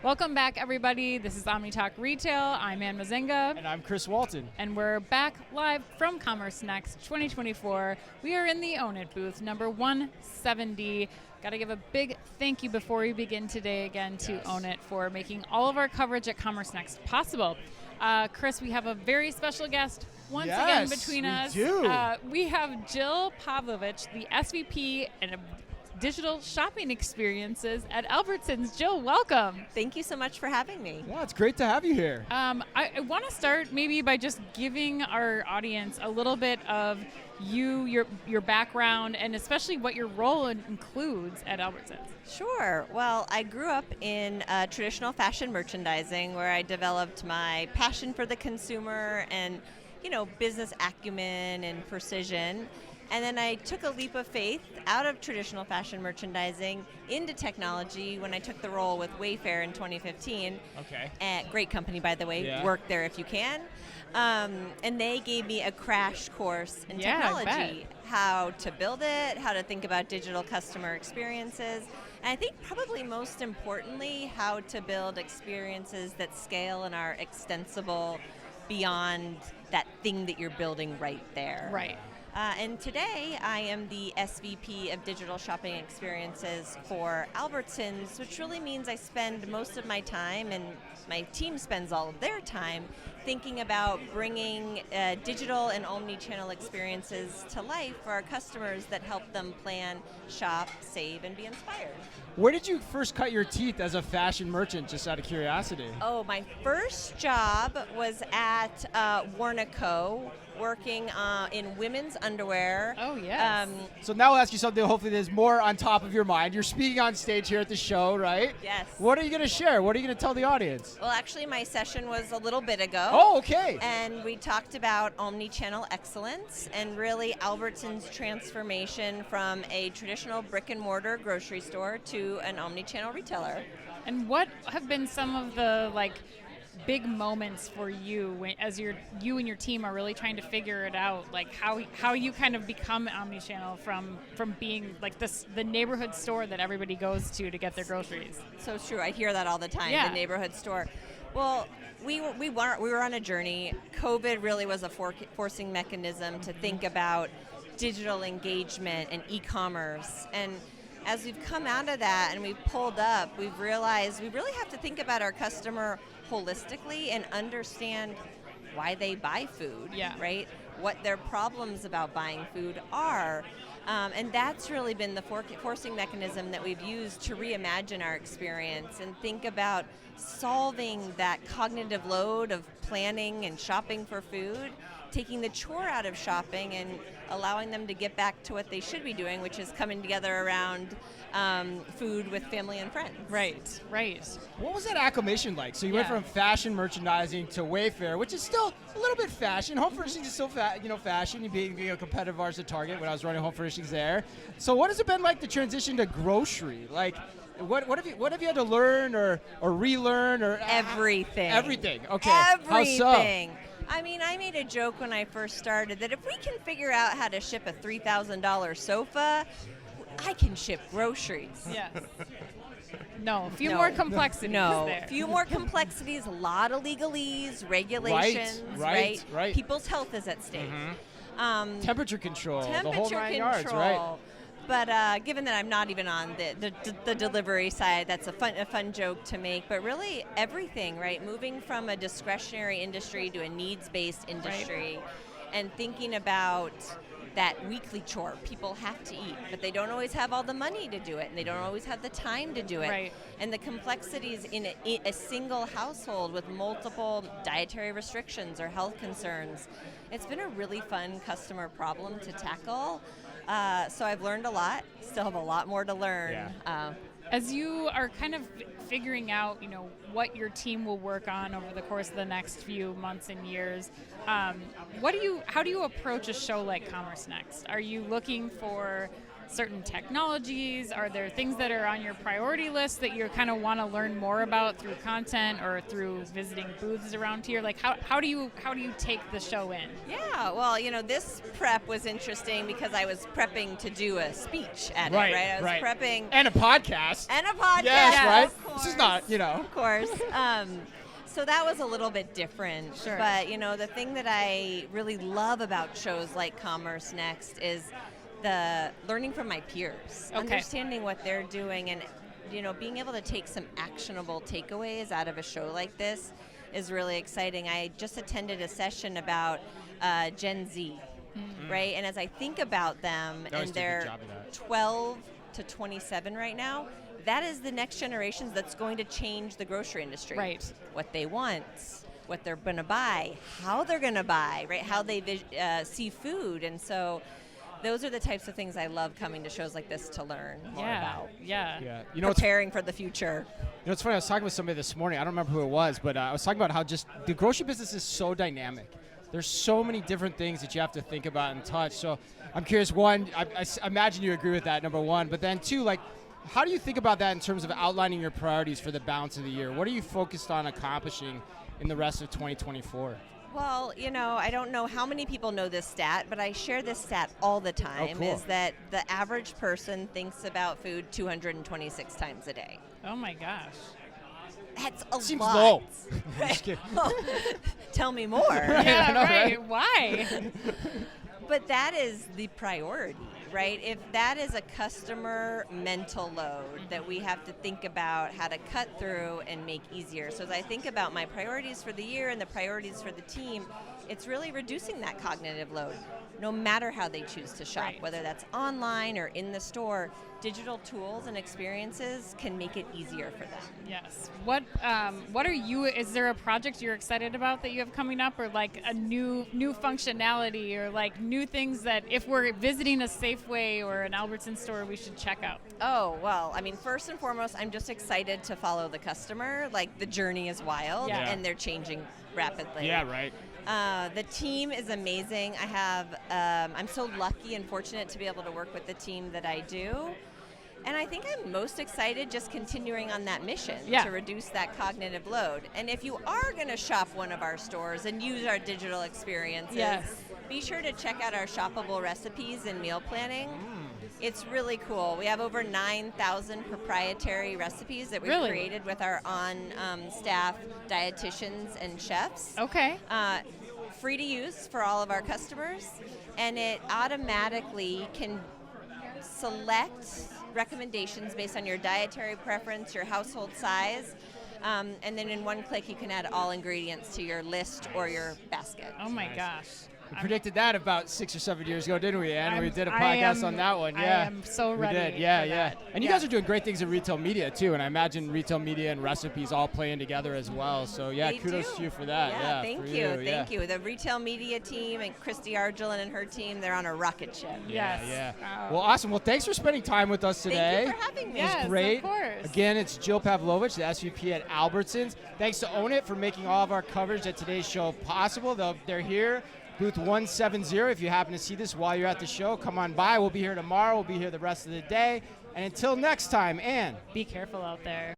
Welcome back, everybody. This is OmniTalk Retail. I'm Ann Mazinga. And I'm Chris Walton. And we're back live from CommerceNext 2024. We are in the Own It booth, number 170. Got to give a big thank you before we begin today again to Own It for making all of our coverage at CommerceNext possible. Chris, we have a very special guest once again between us. We have Jill Pavlovich, the SVP and Digital Shopping Experiences at Albertsons. Jill, welcome. Thank you so much for having me. Yeah, it's great to have you here. I want to start maybe by just giving our audience a little bit of your background, and especially what your role includes at Albertsons. Sure. Well, I grew up in traditional fashion merchandising, where I developed my passion for the consumer and, business acumen and precision. And then I took a leap of faith out of traditional fashion merchandising into technology when I took the role with Wayfair in 2015. Okay. Great company, by the way. Yeah. Work there if you can. And they gave me a crash course in technology, how to build it, how to think about digital customer experiences, and I think probably most importantly, how to build experiences that scale and are extensible beyond that thing that you're building right there. Right. And today I am the SVP of Digital Shopping Experiences for Albertsons, which really means I spend most of my time, and my team spends all of their time, thinking about bringing digital and omni-channel experiences to life for our customers that help them plan, shop, save, and be inspired. Where did you first cut your teeth as a fashion merchant, just out of curiosity? Oh, my first job was at Warnaco, working in women's underwear. Oh, yes. So now I'll ask you something hopefully there's more on top of your mind. You're speaking on stage here at the show, right? Yes. What are you going to share? What are you going to tell the audience? Well, actually, my session was a little bit ago. Oh, okay. And we talked about omni-channel excellence and really Albertsons' transformation from a traditional brick-and-mortar grocery store to an omni-channel retailer. And what have been some of the big moments for you as you and your team are really trying to figure it out, how you kind of become omnichannel from being the neighborhood store that everybody goes to get their groceries? So true. I hear that all the time. Yeah. The neighborhood store. Well, we were on a journey. COVID really was a forcing mechanism to think about digital engagement and e-commerce. And as we've come out of that and we've pulled up, we've realized we really have to think about our customer holistically and understand why they buy food, right? What their problems about buying food are. And that's really been the forcing mechanism that we've used to reimagine our experience and think about solving that cognitive load of planning and shopping for food, taking the chore out of shopping and allowing them to get back to what they should be doing, which is coming together around food with family and friends. Right. What was that acclimation like? So you went from fashion merchandising to Wayfair, which is still a little bit fashion. Home furnishings is still fashion. You being a competitor of ours at Target when I was running home furnishings there. So what has it been like to transition to grocery? What have you had to learn or relearn or everything? Everything. Okay. Everything. How so? I mean, I made a joke when I first started that if we can figure out how to ship a $3,000 sofa, I can ship groceries. Yes. No, a few more complexities there. A few more complexities, a lot of legalese, regulations, right. People's health is at stake. Mm-hmm. Temperature control, the whole 9 yards, right? But given that I'm not even on the delivery side, that's a fun joke to make. But really everything, right? Moving from a discretionary industry to a needs-based industry, and thinking about that weekly chore people have to eat, but they don't always have all the money to do it, and they don't always have the time to do it. Right. And the complexities in a single household with multiple dietary restrictions or health concerns. It's been a really fun customer problem to tackle. So I've learned a lot, still have a lot more to learn. Yeah. As you are kind of figuring out, what your team will work on over the course of the next few months and years, how do you approach a show like CommerceNext? Are you looking for certain technologies? Are there things that are on your priority list that you kind of want to learn more about through content or through visiting booths around here? Like how do you take the show in? Yeah, well, this prep was interesting because I was prepping to do a speech at it, right? I was prepping. And a podcast. Yes, right? Of course. This is not, Of course. So that was a little bit different. Sure. But, the thing that I really love about shows like CommerceNext is the learning from my peers, understanding what they're doing, and, being able to take some actionable takeaways out of a show like this is really exciting. I just attended a session about Gen Z, right? And as I think about them, and they're 12 to 27 right now, that is the next generations that's going to change the grocery industry. Right. What they want, what they're going to buy, how they're going to buy, right? How they see food. And so those are the types of things I love coming to shows like this to learn more about. Yeah. Preparing for the future. It's funny, I was talking with somebody this morning, I don't remember who it was, but I was talking about how just the grocery business is so dynamic. There's so many different things that you have to think about and touch. So I'm curious, one, I imagine you agree with that, number one, but then two, like, how do you think about that in terms of outlining your priorities for the balance of the year? What are you focused on accomplishing in the rest of 2024? Well, I don't know how many people know this stat, but I share this stat all the time, cool. is that the average person thinks about food 226 times a day. Oh my gosh. That's a Seems lot. low. Just kidding. Tell me more. Yeah, I know, right. Why? But that is the priority, right? If that is a customer mental load that we have to think about how to cut through and make easier. So as I think about my priorities for the year and the priorities for the team, it's really reducing that cognitive load, no matter how they choose to shop, whether that's online or in the store. Digital tools and experiences can make it easier for them. Yes. What are you? Is there a project you're excited about that you have coming up, or like a new functionality, or like new things that if we're visiting a Safeway or an Albertsons store, we should check out? Oh, well, first and foremost, I'm just excited to follow the customer. Like, the journey is wild, and they're changing rapidly. Yeah, right. The team is amazing. I'm so lucky and fortunate to be able to work with the team that I do. And I think I'm most excited just continuing on that mission to reduce that cognitive load. And if you are going to shop one of our stores and use our digital experiences, be sure to check out our shoppable recipes and meal planning. It's really cool. We have over 9,000 proprietary recipes that we've created with our on-staff dietitians and chefs. Okay. Free to use for all of our customers, and it automatically can select recommendations based on your dietary preference, your household size, and then in one click you can add all ingredients to your list or your basket. Oh my gosh. We predicted that about 6 or 7 years ago, didn't we, Ann? We did a podcast on that one. Yeah, I am so ready. We did. Yeah, yeah. And you guys are doing great things in retail media too, and I imagine retail media and recipes all playing together as well. So kudos to you for that. Yeah, thank you. The retail media team and Christy Argelin and her team, they're on a rocket ship. Yeah. Well, awesome. Well, thanks for spending time with us today. Thank you for having me. It was great. Of course. Again, it's Jill Pavlovich, the SVP at Albertsons. Thanks to Own It for making all of our coverage at today's show possible. They're here. Booth 170. If you happen to see this while you're at the show, come on by. We'll be here tomorrow. We'll be here the rest of the day. And until next time, Ann. Be careful out there.